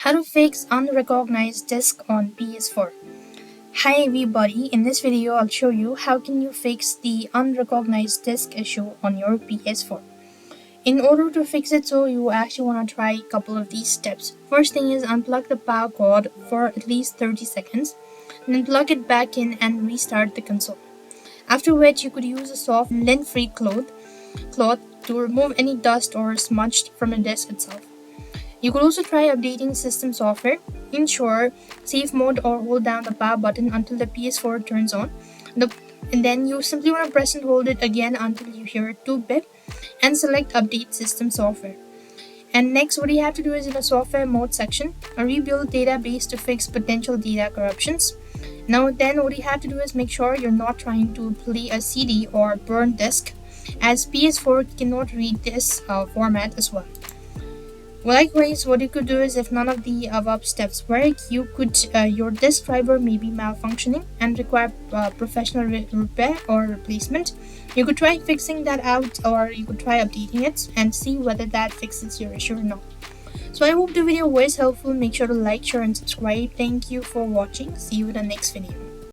How to fix unrecognized disc on PS4. Hi everybody, in this video I'll show you how can you fix the unrecognized disc issue on your PS4. In order to fix it, so you actually want to try a couple of these steps. First thing is unplug the power cord for at least 30 seconds, then plug it back in and restart the console. After which you could use a soft lint-free cloth to remove any dust or smudge from the disc itself. You could also try updating system software. Ensure safe mode or hold down the power button until the PS4 turns on. And then you simply want to press and hold it again until you hear it 2-bit and select update system software. And next, what you have to do is in the software mode section, rebuild database to fix potential data corruptions. Now then, what you have to do is make sure you're not trying to play a CD or burn disk, as PS4 cannot read this format as well. Likewise, what you could do is if none of the above steps work, you could your disk driver may be malfunctioning and require professional repair or replacement. You could try fixing that out, or you could try updating it and see whether that fixes your issue or not. So I hope the video was helpful. Make sure to like, share and subscribe. Thank you for watching. See you in the next video.